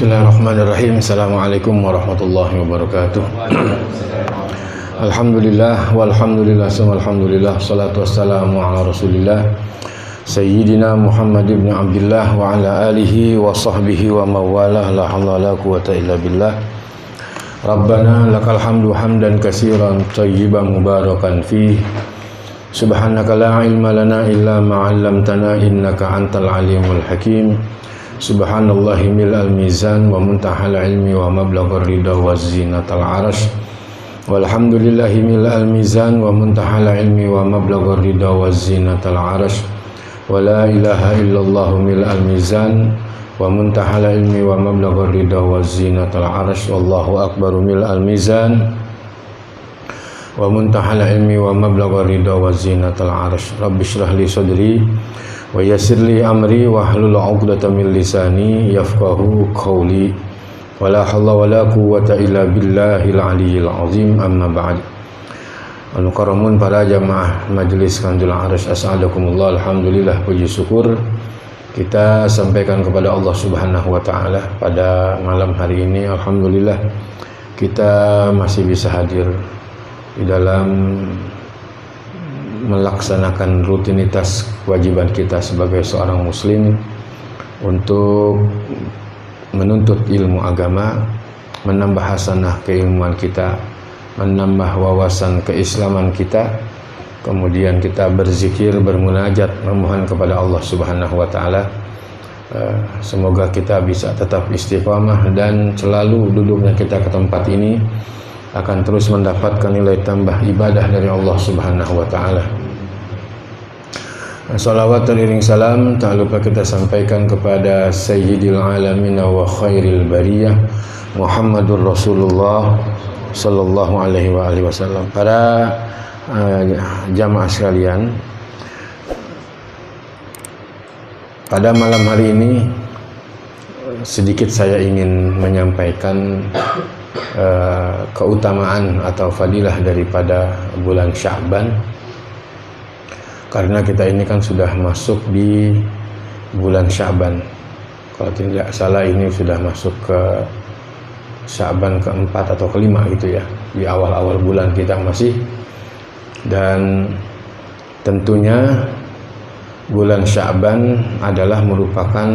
Bismillahirrahmanirrahim. Assalamualaikum warahmatullahi wabarakatuh. Alhamdulillah walhamdulillah alhamdulillah salatu wassalamu ala Rasulillah Sayyidina Muhammad ibn Abdullah wa ala alihi wa sahbihi wa mawalah la haula la quwata illa billah. Rabbana lakal hamdu hamdan katsiran thayyiban mubarakan fih. Subhanaka la ilma lana illa ma 'allamtana innaka antal alimul hakim. Subhanallahi mil'al mizan wa muntahal ilmi wa mablaghur ridha wa zinatal arash. Walhamdulillahi mil'al mizan wa muntahal ilmi wa mablaghur ridha wa zinatal arash. Wa la ilaha illallah mil'al mizan wa muntahal ilmi wa mablaghur ridha wa zinatal arash. Wallahu akbar mil'al mizan wa muntahal ilmi wa mablaghur ridha wa zinatal arash. Rabbi shrah li sadri wa yassir li amri wa hlul 'uqdatam min lisani yafqahu qawli. Wala haula wala quwwata illa billahil aliyyil azim. Amma ba'd. Al-mukarramun para jamaah majelis Kanzul Arash, as'adakumullah. Alhamdulillah, puji syukur kita sampaikan kepada Allah Subhanahu wa taala pada malam hari ini. Alhamdulillah kita masih bisa hadir di dalam melaksanakan rutinitas kewajiban kita sebagai seorang muslim untuk menuntut ilmu agama, menambah hasanah keilmuan kita, menambah wawasan keislaman kita, kemudian kita berzikir, bermunajat, memohon kepada Allah Subhanahu wa taala. Semoga kita bisa tetap istiqamah dan selalu duduknya kita ke tempat ini akan terus mendapatkan nilai tambah ibadah dari Allah Subhanahu wa taala. Salawat dan iring salam tak lupa kita sampaikan kepada Sayyidil Alamin wa Khairil Bariyah Muhammadur Rasulullah sallallahu alaihi wa alihi wasallam. Para jamaah sekalian, pada malam hari ini sedikit saya ingin menyampaikan keutamaan atau fadilah daripada bulan Sya'ban, karena kita ini kan sudah masuk di bulan Sya'ban. Kalau tidak salah ini sudah masuk ke Sya'ban keempat atau kelima gitu ya, di awal-awal bulan kita masih. Dan tentunya bulan Sya'ban adalah merupakan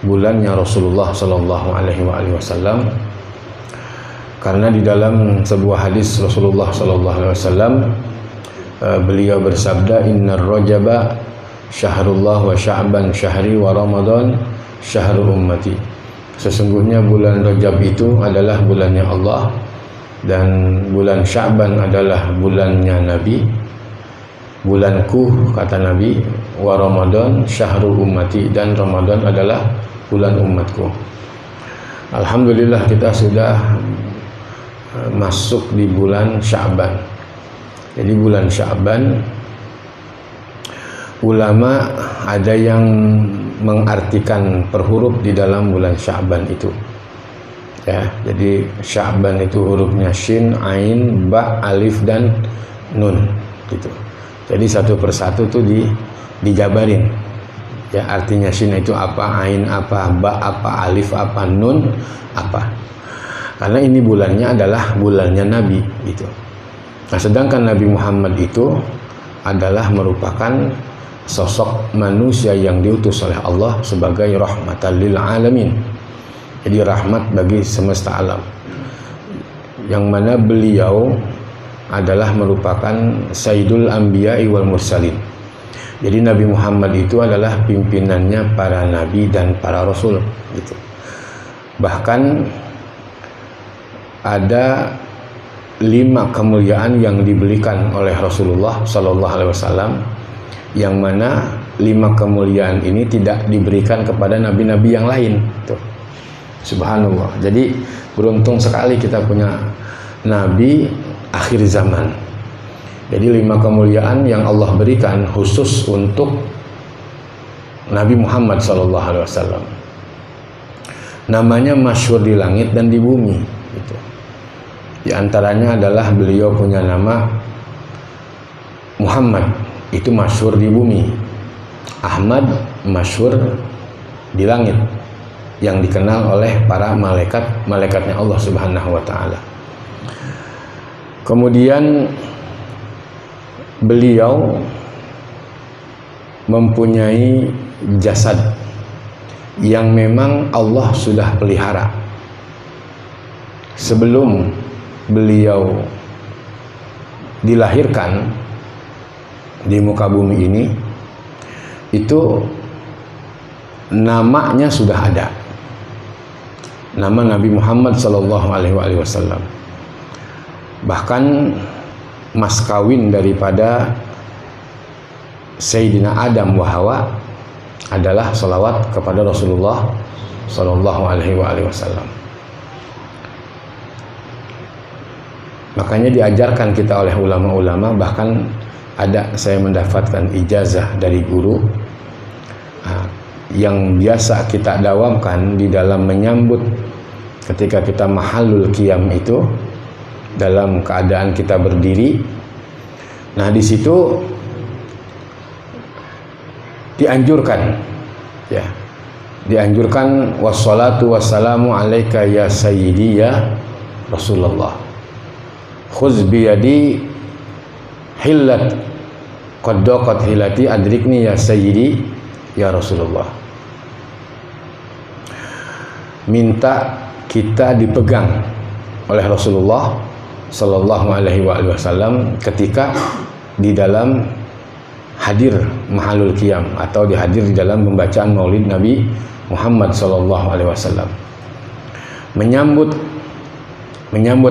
bulannya Rasulullah Sallallahu Alaihi Wasallam. Karena di dalam sebuah hadis Rasulullah Sallallahu Alaihi Wasallam, beliau bersabda, Innar Rajaba syahrullah wa Sya'ban syahri wa Ramadan syahrul ummati. Sesungguhnya bulan Rajab itu adalah bulannya Allah, dan bulan Sya'ban adalah bulannya Nabi, bulanku kata Nabi, wa Ramadan syahrul ummati, dan Ramadan adalah bulan umatku. Alhamdulillah kita sudah masuk di bulan Sya'ban. Jadi bulan Sya'ban, ulama ada yang mengartikan per huruf di dalam bulan Sya'ban itu. Ya, jadi Sya'ban itu hurufnya shin, ain, ba, alif dan nun gitu. Jadi satu persatu tuh dijabarin. Ya, artinya shin itu apa, ain apa, ba apa, alif apa, nun apa. Karena ini bulannya adalah bulannya Nabi gitu. Nah, sedangkan Nabi Muhammad itu adalah merupakan sosok manusia yang diutus oleh Allah sebagai rahmatan lil alamin. Jadi rahmat bagi semesta alam. Yang mana beliau adalah merupakan Sayyidul Anbiya'i wal Mursalin. Jadi Nabi Muhammad itu adalah pimpinannya para nabi dan para rasul gitu. Bahkan ada 5 kemuliaan yang diberikan oleh Rasulullah Sallallahu Alaihi Wasallam, yang mana 5 kemuliaan ini tidak diberikan kepada nabi-nabi yang lain. Tuh, subhanallah. Jadi beruntung sekali kita punya nabi akhir zaman. Jadi 5 kemuliaan yang Allah berikan khusus untuk Nabi Muhammad Sallallahu Alaihi Wasallam. Namanya masyhur di langit dan di bumi. Gitu. Di antaranya adalah beliau punya nama Muhammad, itu masyhur di bumi. Ahmad masyhur di langit. yang dikenal oleh para malaikatnya Allah Subhanahu wa taala. Kemudian beliau mempunyai jasad yang memang Allah sudah pelihara. Sebelum beliau dilahirkan di muka bumi ini, itu namanya sudah ada, nama Nabi Muhammad SAW. Bahkan mas kawin daripada Sayyidina Adam wa Hawa adalah salawat kepada Rasulullah SAW. Makanya diajarkan kita oleh ulama-ulama, bahkan ada saya mendapatkan ijazah dari guru yang biasa kita dawamkan di dalam menyambut ketika kita mahalul qiyam itu dalam keadaan kita berdiri. Nah, di situ dianjurkan ya, dianjurkan wassalatu wassalamu alaika ya sayyidi ya Rasulullah, khuz biyadi hillat qaddaqat hilati adrikni ya sayyidi ya Rasulullah. Minta kita dipegang oleh Rasulullah sallallahu alaihi wasallam ketika di dalam hadir mahalul qiyam atau dihadir di dalam pembacaan Maulid Nabi Muhammad sallallahu alaihi wasallam. Menyambut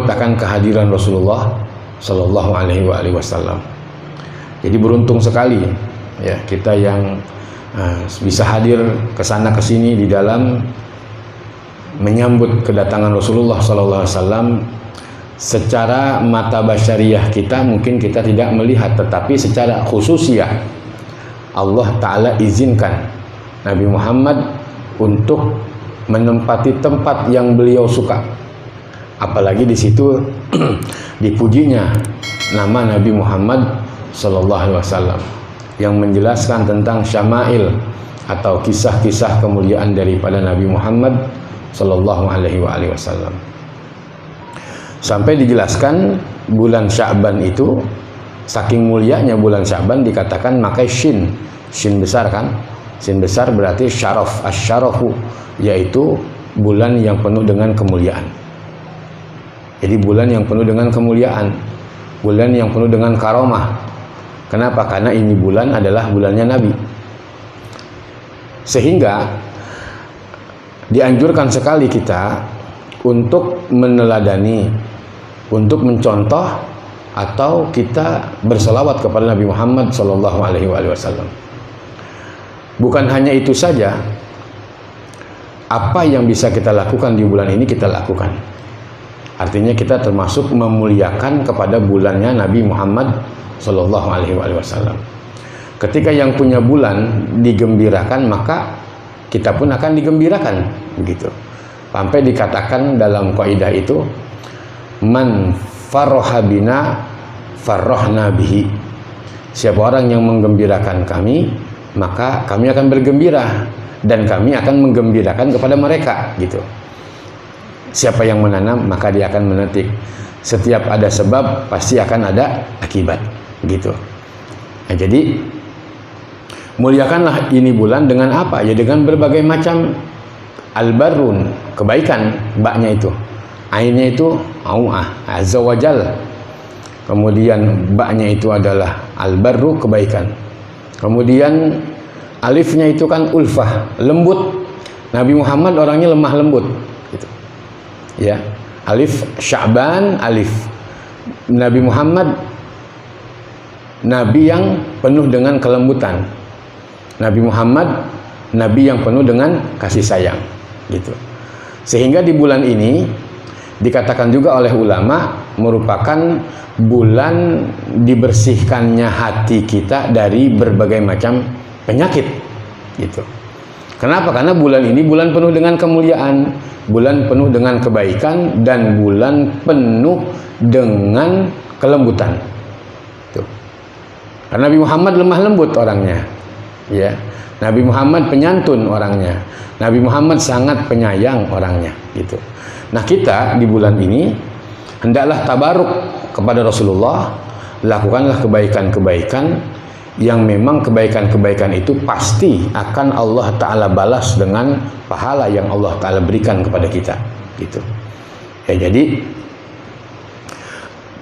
akan kehadiran Rasulullah sallallahu alaihi wasallam. Jadi beruntung sekali ya kita yang bisa hadir ke sana ke sini di dalam menyambut kedatangan Rasulullah sallallahu alaihi wasallam. Secara mata basyariah kita mungkin kita tidak melihat, tetapi secara khususiyah Allah Ta'ala izinkan Nabi Muhammad untuk menempati tempat yang beliau suka. Apalagi di situ dipujinya nama Nabi Muhammad Sallallahu Alaihi Wasallam yang menjelaskan tentang syama'il atau kisah-kisah kemuliaan daripada Nabi Muhammad Sallallahu Alaihi Wasallam. Sampai dijelaskan bulan Sya'ban itu saking mulianya bulan Sya'ban dikatakan makai shin besar kan, shin besar berarti syaraf, asyarafu, yaitu bulan yang penuh dengan kemuliaan. Jadi bulan yang penuh dengan kemuliaan, bulan yang penuh dengan karomah. Kenapa? Karena ini bulan adalah bulannya Nabi. Sehingga dianjurkan sekali kita untuk meneladani, untuk mencontoh atau kita berselawat kepada Nabi Muhammad Sallallahu Alaihi Wasallam. Bukan hanya itu saja, apa yang bisa kita lakukan di bulan ini kita lakukan. Artinya kita termasuk memuliakan kepada bulannya Nabi Muhammad Sallallahu Alaihi Wasallam. Ketika yang punya bulan digembirakan, maka kita pun akan digembirakan, begitu. Sampai dikatakan dalam kaidah itu, man farroha bina farrohna bihi. Siapa orang yang menggembirakan kami, maka kami akan bergembira dan kami akan menggembirakan kepada mereka, gitu. Siapa yang menanam, maka dia akan memetik. Setiap ada sebab, pasti akan ada akibat, gitu. Nah, jadi muliakanlah ini bulan dengan apa? Ya dengan berbagai macam al-barrun, kebaikan, baknya itu. Ainnya itu au'ah, azza wajal. Kemudian baknya itu adalah al-barru, kebaikan. Kemudian alifnya itu kan ulfah, lembut. Nabi Muhammad orangnya lemah lembut, gitu. Ya, alif Sya'ban, alif. Nabi Muhammad nabi yang penuh dengan kelembutan. Nabi Muhammad nabi yang penuh dengan kasih sayang, gitu. Sehingga di bulan ini dikatakan juga oleh ulama merupakan bulan dibersihkannya hati kita dari berbagai macam penyakit, gitu. Kenapa? Karena bulan ini bulan penuh dengan kemuliaan, bulan penuh dengan kebaikan, dan bulan penuh dengan kelembutan. Tuh. Karena Nabi Muhammad lemah lembut orangnya, ya. Nabi Muhammad penyantun orangnya. Nabi Muhammad sangat penyayang orangnya, gitu. Nah, kita di bulan ini hendaklah tabaruk kepada Rasulullah, lakukanlah kebaikan-kebaikan yang memang kebaikan-kebaikan itu pasti akan Allah Ta'ala balas dengan pahala yang Allah Ta'ala berikan kepada kita, gitu. Ya, jadi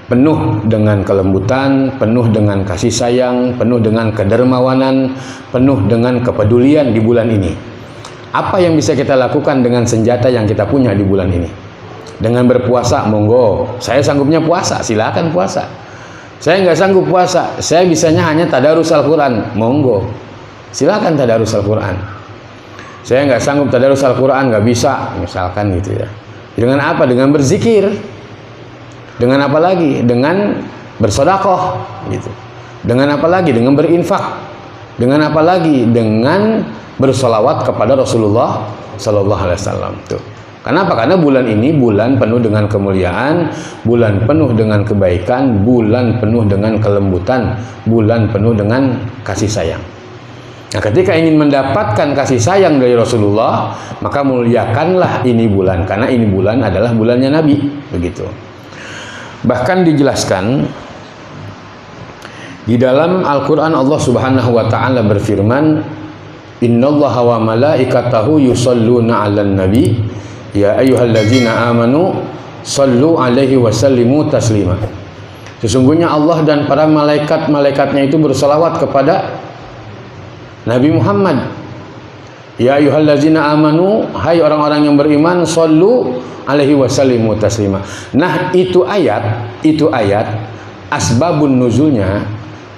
penuh dengan kelembutan, penuh dengan kasih sayang, penuh dengan kedermawanan, penuh dengan kepedulian di bulan ini. Apa yang bisa kita lakukan dengan senjata yang kita punya di bulan ini? Dengan berpuasa, monggo. Saya sanggupnya puasa, silakan puasa. Saya nggak sanggup puasa, saya bisanya hanya tadarus Al-Quran, monggo. Silakan tadarus Al-Quran. Saya nggak sanggup tadarus Al-Quran, nggak bisa, misalkan gitu ya. Dengan apa? Dengan berzikir. Dengan apa lagi? Dengan bersedekah, gitu. Dengan apa lagi? Dengan berinfak. Dengan apa lagi? Dengan bersolawat kepada Rasulullah Sallallahu Alaihi Wasallam. Tuh. Kenapa? Karena bulan ini bulan penuh dengan kemuliaan, bulan penuh dengan kebaikan, bulan penuh dengan kelembutan, bulan penuh dengan kasih sayang. Nah, ketika ingin mendapatkan kasih sayang dari Rasulullah, maka muliakanlah ini bulan, karena ini bulan adalah bulannya Nabi, begitu. Bahkan dijelaskan di dalam Al-Quran, Allah Subhanahu wa Ta'ala berfirman, Innallaha wa malaikatahu yusalluna 'alan nabi ya ayyuhallazina amanu sallu 'alaihi wa sallimu taslima. Sesungguhnya Allah dan para malaikat-malaikatnya itu bersalawat kepada Nabi Muhammad. Ya ayyuhallazina amanu, hai orang-orang yang beriman, sallu alaihi wasallimu taslima. Nah, itu ayat asbabun nuzulnya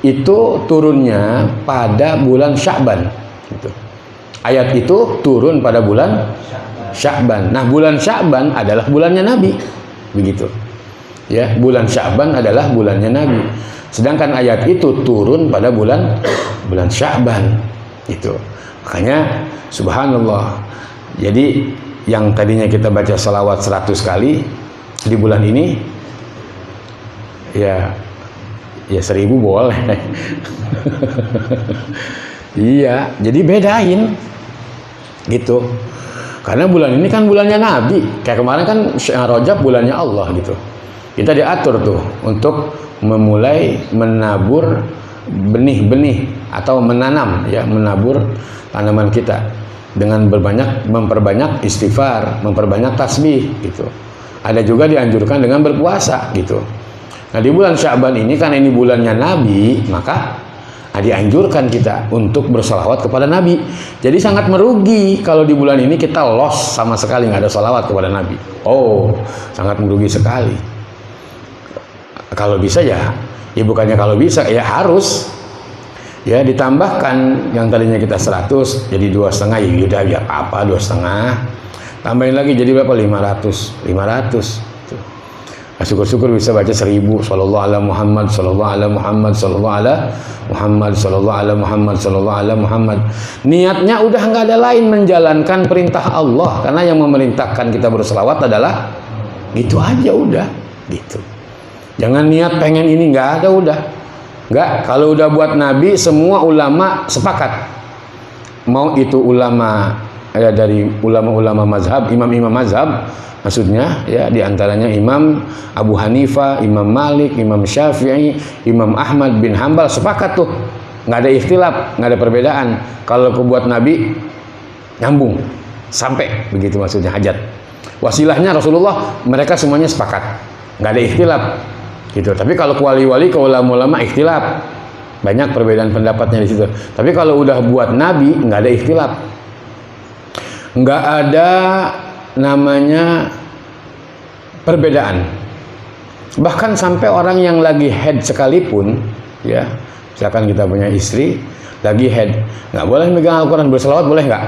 itu turunnya pada bulan Sya'ban, gitu. Ayat itu turun pada bulan Sya'ban. Nah, bulan Sya'ban adalah bulannya Nabi, begitu. Ya, bulan Sya'ban adalah bulannya Nabi. Sedangkan ayat itu turun pada bulan Sya'ban, gitu. Makanya subhanallah. Jadi yang tadinya kita baca salawat 100 kali di bulan ini, ya 1000 boleh. Iya, jadi bedain gitu. Karena bulan ini kan bulannya Nabi. Kayak kemarin kan Rajab bulannya Allah, gitu. Kita diatur tuh untuk memulai menabur benih-benih atau menanam, ya, menabur tanaman kita dengan memperbanyak istighfar, memperbanyak tasbih, gitu. Ada juga dianjurkan dengan berpuasa, gitu. Nah, di bulan Sya'ban ini karena ini bulannya Nabi, maka dianjurkan kita untuk bersalawat kepada Nabi. Jadi sangat merugi kalau di bulan ini kita lost sama sekali nggak ada salawat kepada Nabi. Oh, sangat merugi sekali. Kalau bisa ya bukannya kalau bisa, ya harus. Ya, ditambahkan yang tadinya kita 100 jadi 2,5, ya udah biar apa 2,5. Tambahin lagi jadi berapa? 500. Nah, syukur-syukur bisa baca 1000. Sallallahu ala Muhammad, sallallahu ala Muhammad, sallallahu ala Muhammad, sallallahu ala Muhammad, sallallahu ala Muhammad. Niatnya udah nggak ada lain, menjalankan perintah Allah, karena yang memerintahkan kita berselawat adalah gitu aja, udah gitu. Jangan niat pengen ini, nggak ada, udah. Nggak, kalau udah buat Nabi, semua ulama sepakat. Mau itu ulama ya dari ulama-ulama mazhab, imam-imam mazhab, maksudnya ya diantaranya Imam Abu Hanifah, Imam Malik, Imam Syafi'i, Imam Ahmad bin Hambal sepakat tuh, nggak ada ikhtilaf, nggak ada perbedaan. Kalau kebuat Nabi nyambung sampai begitu, maksudnya hajat. Wasilahnya Rasulullah, mereka semuanya sepakat, nggak ada ikhtilaf, gitu. Tapi kalau ke wali-wali, ke ulama-ulama ikhtilaf, banyak perbedaan pendapatnya di situ. Tapi kalau udah buat Nabi nggak ada ikhtilaf, nggak ada namanya perbedaan. Bahkan sampai orang yang lagi head sekalipun, ya, misalkan kita punya istri lagi head, nggak boleh megang Al-Quran, berselawat boleh nggak?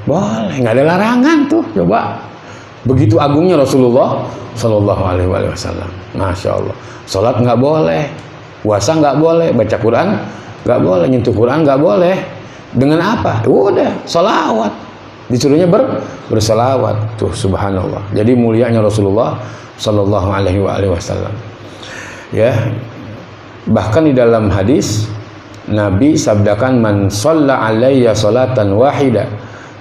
Boleh, nggak ada larangan tuh. Coba, begitu agungnya Rasulullah Sallallahu Alaihi Wasallam. Masya Allah. Salat nggak boleh, puasa nggak boleh, baca Quran nggak boleh, nyentuh Quran nggak boleh. Dengan apa? Udah, salawat. Disuruhnya bersalawat tuh, subhanallah. Jadi mulianya Rasulullah Sallallahu Alaihi Wasallam. Ya, bahkan di dalam hadis Nabi sabdakan, man shalla alayya salatan wahida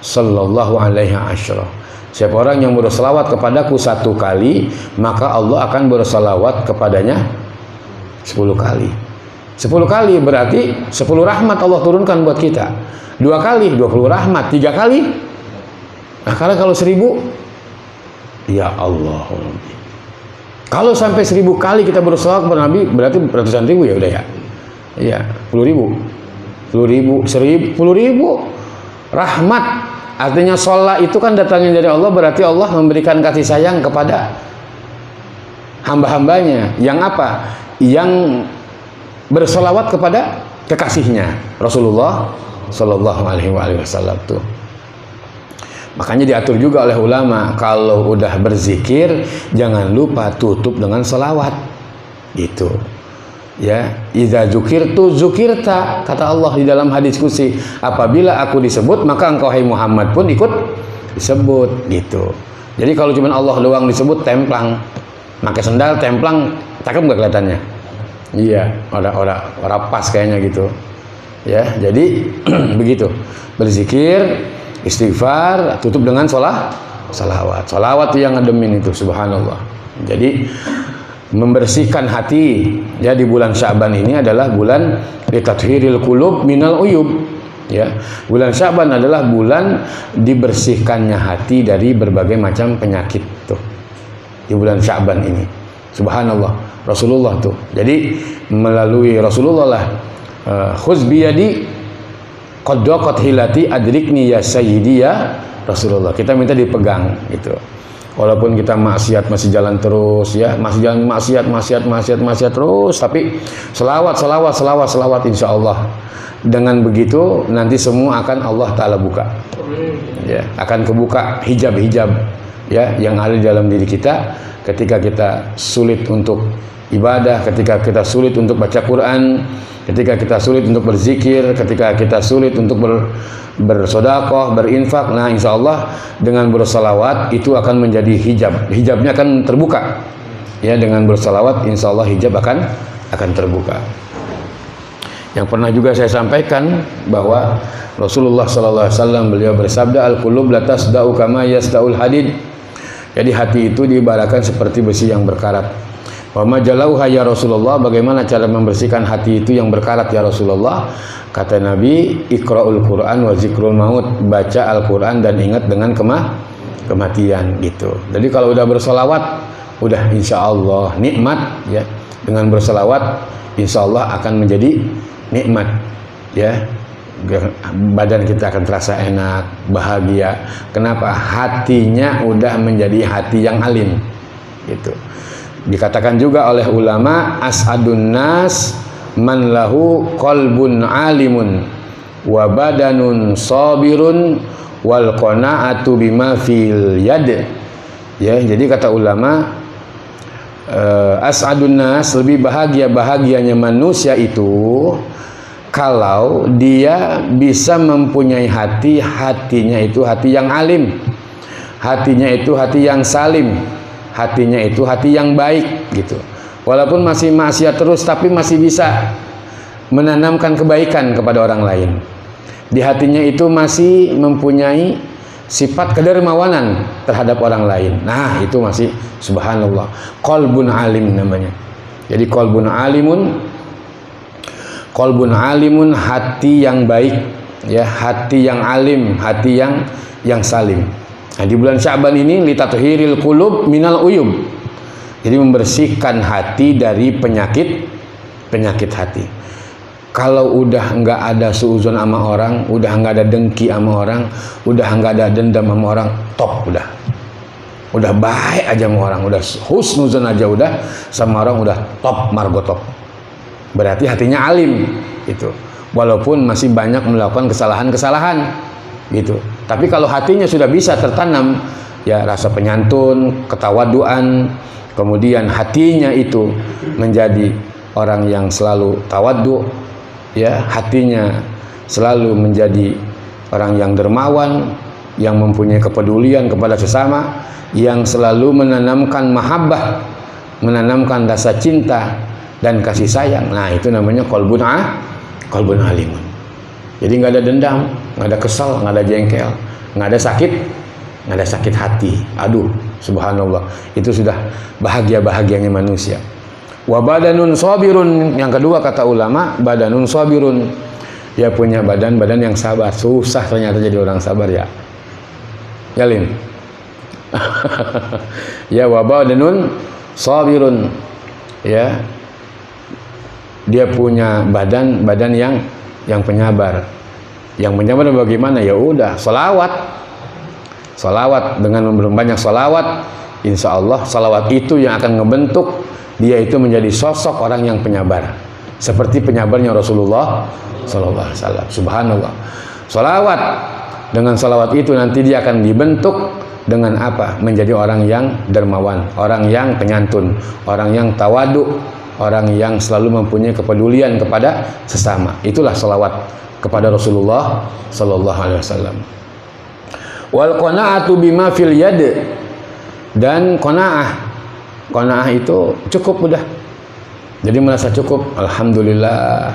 sallallahu alaihi asyra. Siapa orang yang berselawat kepadaku 1 kali, maka Allah akan berselawat kepadanya 10 kali. 10 kali berarti 10 rahmat Allah turunkan buat kita. 2 kali 20 rahmat, 3 kali. Nah, kalau 1000, ya Allah. Kalau sampai 1000 kali kita berselawat kepada Nabi, berarti ratusan ribu ya udah ya. Iya, 10.000. 10.000 rahmat. Artinya sholat itu kan datangnya dari Allah, berarti Allah memberikan kasih sayang kepada hamba-hambanya. Yang apa? Yang bersolawat kepada kekasihnya, Rasulullah Sallallahu Alaihi Wasallam tuh. Makanya diatur juga oleh ulama, kalau udah berzikir jangan lupa tutup dengan selawat. Gitu. Ya, idza dzukirtu dzukirta, kata Allah di dalam hadis qudsi, apabila aku disebut maka engkau hai Muhammad pun ikut disebut, gitu. Jadi kalau cuma Allah doang disebut, templang, pakai sendal templang, cakep nggak kelihatannya? Iya, orang pas kayaknya gitu. Ya, jadi begitu. Berzikir, istighfar, tutup dengan salawat. Salawat yang ngedemin itu, subhanallah. Jadi membersihkan hati ya di bulan Sya'ban ini adalah bulan litathhiril qulub minal uyub. Ya, bulan Sya'ban adalah bulan dibersihkannya hati dari berbagai macam penyakit tuh. Di bulan Sya'ban ini. Subhanallah, Rasulullah tuh. Jadi melalui Rasulullah lah, khuz biyadi qad daqat hilati adrikni ya sayyidi ya Rasulullah. Kita minta dipegang gitu. Walaupun kita maksiat masih jalan terus ya, masih jalan maksiat terus, tapi selawat insya Allah. Dengan begitu nanti semua akan Allah Ta'ala buka. Ya, akan kebuka hijab-hijab ya yang ada di dalam diri kita ketika kita sulit untuk ibadah, ketika kita sulit untuk baca Quran, ketika kita sulit untuk berzikir, ketika kita sulit untuk bersedekah, berinfak. Nah, insya Allah dengan bersalawat itu akan menjadi hijab. Hijabnya akan terbuka. Ya, dengan bersalawat insya Allah hijab akan terbuka. Yang pernah juga saya sampaikan bahwa Rasulullah sallallahu alaihi wasallam beliau bersabda, al-qulub la tasda'u kama yasda'ul hadid. Jadi hati itu diibaratkan seperti besi yang berkarat. Wa ma jalauha ya Rasulullah, bagaimana cara membersihkan hati itu yang berkarat ya Rasulullah? Kata Nabi, iqra'ul Qur'an wa zikrul maut, baca Al-Qur'an dan ingat dengan kematian gitu. Jadi kalau udah bersolawat, udah insya Allah nikmat ya. Dengan bersolawat insya Allah akan menjadi nikmat ya. Badan kita akan terasa enak, bahagia. Kenapa? Hatinya udah menjadi hati yang alim gitu. Dikatakan juga oleh ulama, as'adun nas man lahu qalbun alimun wa badanun sabirun wal qanaatu bima fil yad. Ya, jadi kata ulama, as'adun nas, lebih bahagianya manusia itu kalau dia bisa mempunyai hatinya itu hati yang alim, hatinya itu hati yang salim, hatinya itu hati yang baik gitu. Walaupun masih maksiat terus, tapi masih bisa menanamkan kebaikan kepada orang lain. Di hatinya itu masih mempunyai sifat kedermawanan terhadap orang lain. Nah, itu masih subhanallah, qalbun alim namanya. Jadi qalbun alimun, hati yang baik ya, hati yang alim, hati yang salim. Nah, di bulan Sya'ban ini litathhiril qulub minal uyub. Jadi membersihkan hati dari penyakit hati. Kalau udah nggak ada suuzon sama orang, udah nggak ada dengki sama orang, udah nggak ada dendam sama orang, top udah baik aja sama orang, udah husnuzon aja udah sama orang, udah top, margo top. Berarti hatinya alim gitu. Walaupun masih banyak melakukan kesalahan gitu. Tapi kalau hatinya sudah bisa tertanam ya rasa penyantun, ketawaduan, kemudian hatinya itu menjadi orang yang selalu tawadhu, ya, hatinya selalu menjadi orang yang dermawan, yang mempunyai kepedulian kepada sesama, yang selalu menanamkan mahabbah, menanamkan rasa cinta dan kasih sayang. Nah, itu namanya qalbun qalbun alimun. Jadi nggak ada dendam, nggak ada kesal, nggak ada jengkel, nggak ada sakit hati. Aduh, subhanallah, itu sudah bahagianya manusia. Wa badanun sabirun, yang kedua kata ulama, badanun sabirun, dia punya badan yang sabar. Susah ternyata jadi orang sabar ya. Yalim. Ya, wa badanun sabirun, ya, dia punya badan yang penyabar. Yang penyabar bagaimana? Ya udah, salawat dengan banyak salawat, insya Allah salawat itu yang akan ngebentuk dia itu menjadi sosok orang yang penyabar, seperti penyabarnya Rasulullah Sallallahu Alaihi Wasallam. Subhanallah. Salawat, dengan salawat itu nanti dia akan dibentuk dengan apa? Menjadi orang yang dermawan, orang yang penyantun, orang yang tawadu, orang yang selalu mempunyai kepedulian kepada sesama. Itulah salawat kepada Rasulullah Sallallahu Alaihi Wasallam. Wal qanaatu bima fil yad, dan qanaah itu cukup udah. Jadi merasa cukup, alhamdulillah.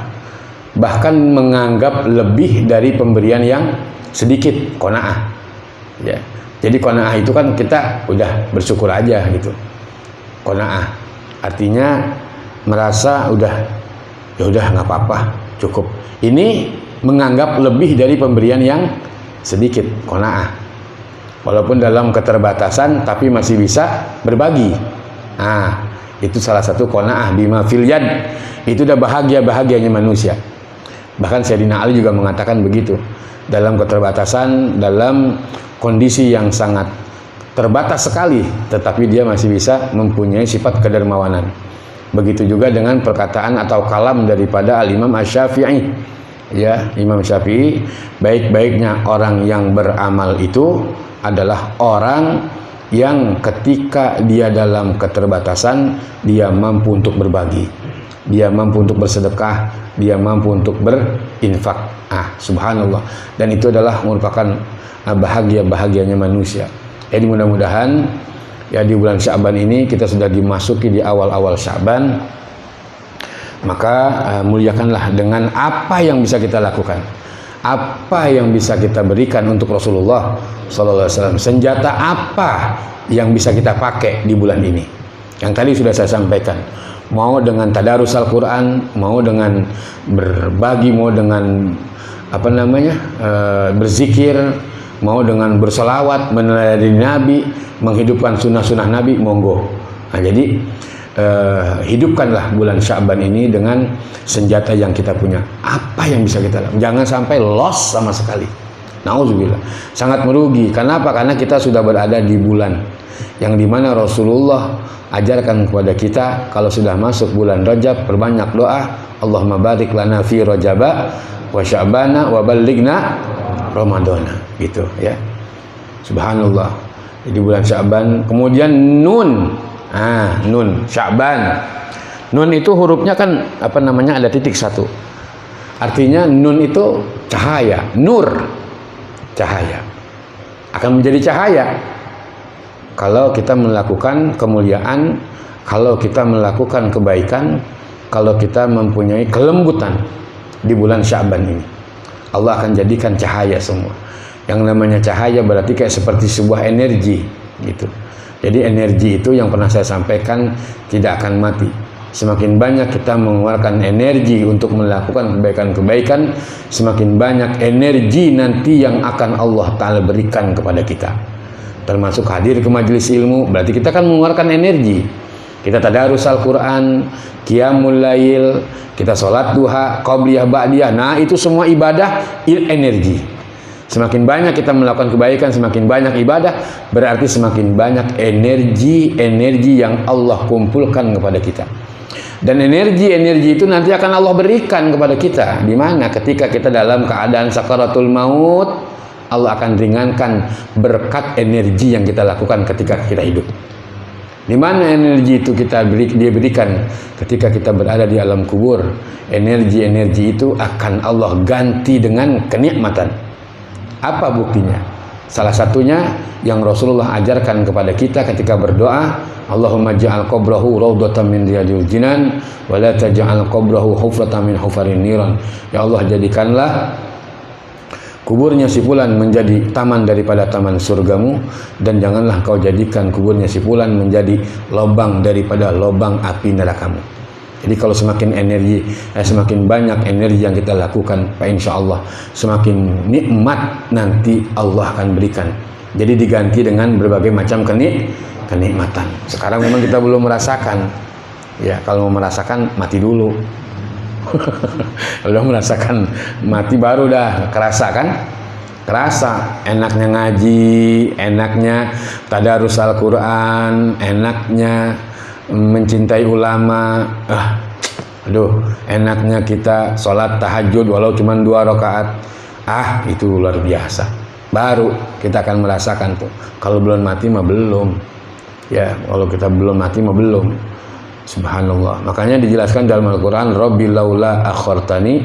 Bahkan menganggap lebih dari pemberian yang sedikit, qanaah. Ya. Jadi qanaah itu kan kita udah bersyukur aja gitu. Qanaah artinya merasa udah, ya udah nggak apa-apa, cukup. Ini menganggap lebih dari pemberian yang sedikit, qanaah. Walaupun dalam keterbatasan tapi masih bisa berbagi. Nah, itu salah satu qanaah bima fil yad. Itu udah bahagianya manusia. Bahkan Sayyidina Ali juga mengatakan begitu. Dalam keterbatasan, dalam kondisi yang sangat terbatas sekali, tetapi dia masih bisa mempunyai sifat kedermawanan. Begitu juga dengan perkataan atau kalam daripada Al-Imam Asy-Syafi'i. Ya, Imam Syafi'i, baik-baiknya orang yang beramal itu adalah orang yang ketika dia dalam keterbatasan, dia mampu untuk berbagi, dia mampu untuk bersedekah, dia mampu untuk berinfak. Subhanallah. Dan itu adalah merupakan bahagianya manusia. Jadi mudah-mudahan ya di bulan Sya'ban ini kita sudah dimasuki di awal-awal Sya'ban, maka muliakanlah dengan apa yang bisa kita lakukan, apa yang bisa kita berikan untuk Rasulullah Sallallahu Alaihi Wasallam. Senjata apa yang bisa kita pakai di bulan ini? Yang tadi sudah saya sampaikan. Mau dengan tadarus Al-Quran, mau dengan berbagi, mau dengan berzikir, mau dengan bersolawat, meneladani Nabi, menghidupkan sunnah-sunnah Nabi, monggo. Nah, jadi hidupkanlah bulan Sya'ban ini dengan senjata yang kita punya. Apa yang bisa kita lakukan? Jangan sampai loss sama sekali. Nauzubillah. Sangat merugi. Kenapa? Karena kita sudah berada di bulan yang dimana Rasulullah ajarkan kepada kita, kalau sudah masuk bulan Rajab, perbanyak doa. Allahumma barik lana fi Rajaba wa Sya'bana wa ballighna Ramadana, gitu ya. Subhanallah. Di bulan Sya'ban, kemudian nun Sya'ban. Nun itu hurufnya kan ada titik satu. Artinya nun itu cahaya, nur, cahaya. Akan menjadi cahaya kalau kita melakukan kemuliaan, kalau kita melakukan kebaikan, kalau kita mempunyai kelembutan di bulan Sya'ban ini. Allah akan jadikan cahaya semua. Yang namanya cahaya berarti kayak seperti sebuah energi gitu. Jadi energi itu yang pernah saya sampaikan tidak akan mati. Semakin banyak kita mengeluarkan energi untuk melakukan kebaikan-kebaikan, semakin banyak energi nanti yang akan Allah Ta'ala berikan kepada kita. Termasuk hadir ke majelis ilmu, berarti kita akan mengeluarkan energi. Kita tadarus Al-Quran, qiyamul lail, kita sholat duha, qobliyah, ba'diyah. Nah, itu semua ibadah, energi. Semakin banyak kita melakukan kebaikan, semakin banyak ibadah, berarti semakin banyak energi yang Allah kumpulkan kepada kita. Dan energi itu nanti akan Allah berikan kepada kita. Di mana? Ketika kita dalam keadaan sakaratul maut, Allah akan ringankan berkat energi yang kita lakukan ketika kita hidup. Di mana energi itu dia berikan ketika kita berada di alam kubur. Energi itu akan Allah ganti dengan kenikmatan. Apa buktinya? Salah satunya yang Rasulullah ajarkan kepada kita ketika berdoa, Allahumma ja'al qabrahu raudhatan min riyadil jinan wa la taj'al qabrahu hufratan min hufarin niran. Ya Allah, jadikanlah kuburnya si fulan menjadi taman daripada taman surgamu, dan janganlah kau jadikan kuburnya si fulan menjadi lubang daripada lubang api nerakamu. Jadi kalau semakin banyak energi yang kita lakukan, Pak, insya Allah semakin nikmat nanti Allah akan berikan. Jadi diganti dengan berbagai macam kenikmatan. Sekarang memang kita belum merasakan. Ya, kalau mau merasakan mati dulu. Kalau merasakan mati baru dah kerasa kan? Kerasa enaknya ngaji, enaknya tadarus Al-Quran, enaknya mencintai ulama, enaknya kita sholat tahajud walau cuma 2 rakaat, itu luar biasa. Baru kita akan merasakan tuh. Kalau belum mati mah belum. Ya, kalau kita belum mati mah belum. Subhanallah. Makanya dijelaskan dalam Al-Quran, Rabbi laula akhartani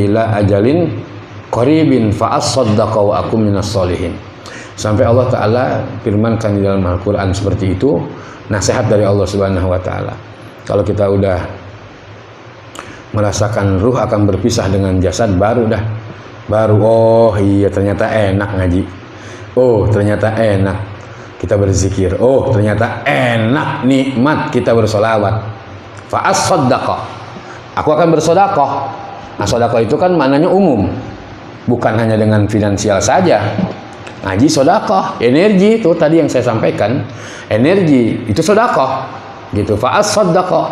ila ajalin qaribin fa asaddaqa wa akum minas sholihin. Sampai Allah Ta'ala firmankan di dalam Al-Quran seperti itu, nasihat dari Allah Subhanahu Wa Ta'ala. Kalau kita udah merasakan ruh akan berpisah dengan jasad, baru oh iya ternyata enak ngaji, oh ternyata enak kita berzikir, oh ternyata enak nikmat kita bersolawat. Fa as-saddaqa, aku akan bersodakoh. Nah, sodakoh itu kan maknanya umum, bukan hanya dengan finansial saja. Ngaji sodakoh, energi itu tadi yang saya sampaikan, energi itu sodakoh, gitu. Fa'as sodakoh,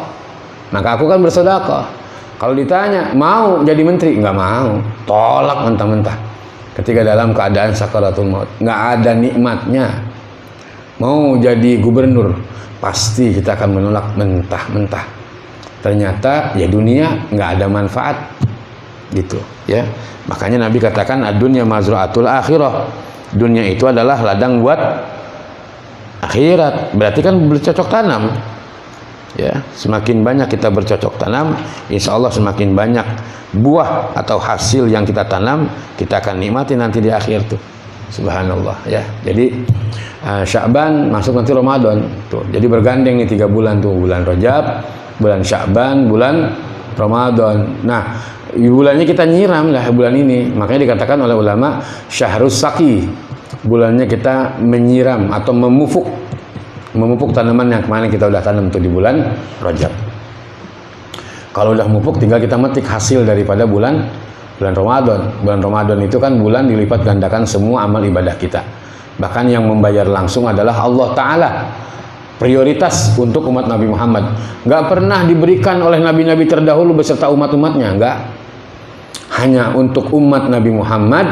maka aku kan bersodakoh. Kalau ditanya mau jadi menteri, nggak mau, tolak mentah-mentah. Ketika dalam keadaan sakaratul maut, nggak ada nikmatnya. Mau jadi gubernur, pasti kita akan menolak mentah-mentah. Ternyata ya dunia nggak ada manfaat, gitu ya. Makanya Nabi katakan ad-dunya mazra'atul akhirah. Dunia itu adalah ladang buat akhirat. Berarti kan bercocok tanam. Ya, semakin banyak kita bercocok tanam, insya Allah semakin banyak buah atau hasil yang kita tanam, kita akan nikmati nanti di akhir tuh. Subhanallah ya. Jadi Sya'ban masuk nanti Ramadan tuh. Jadi bergandeng nih 3 bulan tuh, bulan Rajab, bulan Sya'ban, bulan Ramadan. Nah, bulannya kita nyiram lah bulan ini. Makanya dikatakan oleh ulama syahrus saqi, bulannya kita menyiram atau memupuk tanaman yang kemarin kita udah tanam tuh di bulan Rajab. Kalau udah mupuk tinggal kita metik hasil daripada bulan Ramadan. Bulan Ramadan itu kan bulan dilipat gandakan semua amal ibadah kita. Bahkan yang membayar langsung adalah Allah Ta'ala. Prioritas untuk umat Nabi Muhammad. Nggak pernah diberikan oleh nabi-nabi terdahulu beserta umat-umatnya, nggak. Hanya untuk umat Nabi Muhammad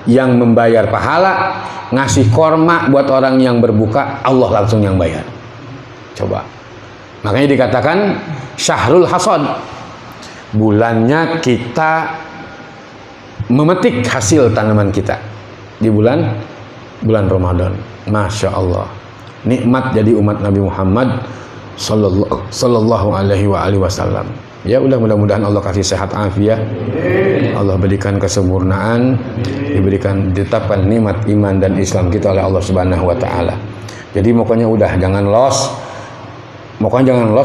yang membayar pahala, ngasih korma buat orang yang berbuka, Allah langsung yang bayar. Coba. Makanya dikatakan syahrul hasad. Bulannya kita memetik hasil tanaman kita di bulan Ramadan. Masya Allah. Nikmat jadi umat Nabi Muhammad sallallahu alaihi wasallam. Ya, mudah-mudahan Allah kasih sehat afiat, Allah berikan kesempurnaan, ditetapkan nikmat iman dan Islam kita oleh Allah Subhanahu wa taala. Jadi pokoknya jangan loss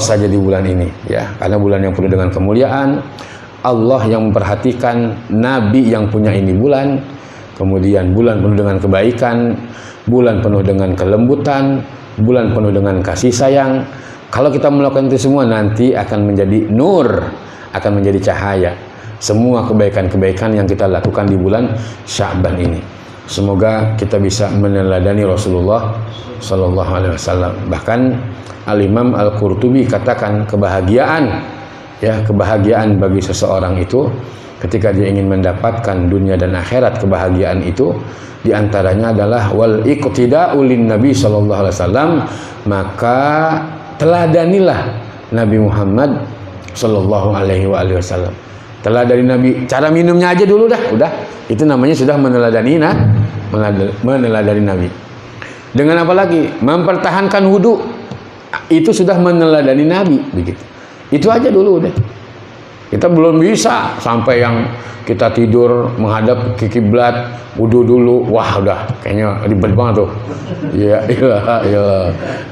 saja di bulan ini ya, karena bulan yang penuh dengan kemuliaan, Allah yang memperhatikan, Nabi yang punya ini bulan, kemudian bulan penuh dengan kebaikan, bulan penuh dengan kelembutan, bulan penuh dengan kasih sayang. Kalau kita melakukan itu semua, nanti akan menjadi nur, akan menjadi cahaya. Semua kebaikan-kebaikan yang kita lakukan di bulan Sya'ban ini. Semoga kita bisa meneladani Rasulullah Sallallahu Alaihi Wasallam. Bahkan Al-Imam Al-Qurtubi katakan kebahagiaan bagi seseorang itu ketika dia ingin mendapatkan dunia dan akhirat, kebahagiaan itu diantaranya adalah wal iqtida'u lin Nabi Sallallahu Alaihi Wasallam, maka teladanilah Nabi Muhammad Sallallahu Alaihi Wasallam. Teladani Nabi, cara minumnya aja dulu udah itu namanya sudah meneladani Nabi. Dengan apa lagi? Mempertahankan wudu, itu sudah meneladani Nabi, begitu. Itu aja dulu udah. Kita belum bisa sampai yang kita tidur menghadap ke kiblat, wudu dulu. Wah, udah kayaknya ribet banget tuh. Iya,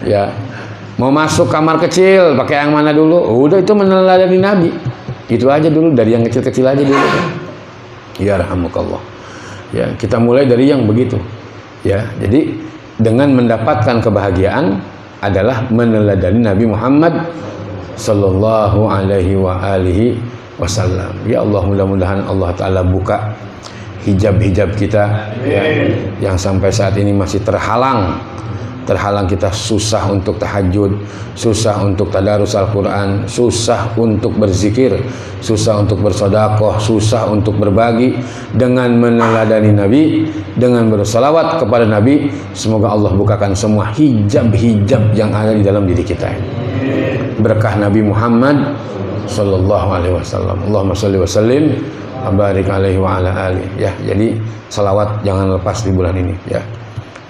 ya. Mau masuk kamar kecil, pakai yang mana dulu? Udah, itu meneladani Nabi. Itu aja dulu, dari yang kecil-kecil aja dulu. Ya rahmukallah. Ya, kita mulai dari yang begitu. Ya, jadi dengan mendapatkan kebahagiaan adalah meneladani Nabi Muhammad sallallahu alaihi wa alihi wasallam. Ya Allah, mudah-mudahan Allah Ta'ala buka hijab-hijab kita ya, yang sampai saat ini masih terhalang kita susah untuk tahajud, susah untuk tadarus Al-Quran, susah untuk berzikir, susah untuk bersedekah, susah untuk berbagi. Dengan meneladani Nabi, dengan bersalawat kepada Nabi, semoga Allah bukakan semua hijab-hijab yang ada di dalam diri kita. Berkah Nabi Muhammad sallallahu alaihi wasallam. Allahumma shalli wa sallim wa barik alaihi wa ala alihi. Ya, jadi salawat jangan lepas di bulan ini ya.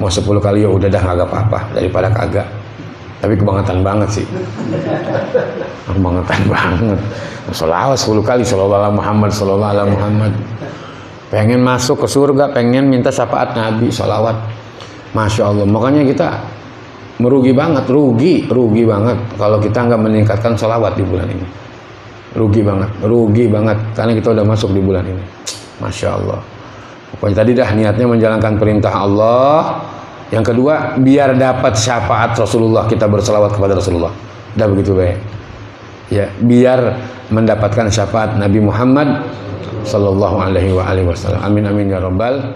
Mau 10 kali ya udah dah, kagak apa-apa daripada kagak. Tapi kebangetan banget sih. Kebangetan banget. Salawat 10 kali sallallahu alaihi Muhammad sallallahu alaihi Muhammad. Pengen masuk ke surga, pengen minta syafaat Nabi, salawat. Masya Allah. Makanya kita merugi banget, rugi banget kalau kita nggak meningkatkan salawat di bulan ini. Rugi banget karena kita udah masuk di bulan ini. Masya Allah. Pokoknya tadi dah niatnya menjalankan perintah Allah. Yang kedua, biar dapat syafaat Rasulullah, kita berselawat kepada Rasulullah. Udah begitu baik. Ya, biar mendapatkan syafaat Nabi Muhammad sallallahu alaihi wasallam. Amin amin ya rabbal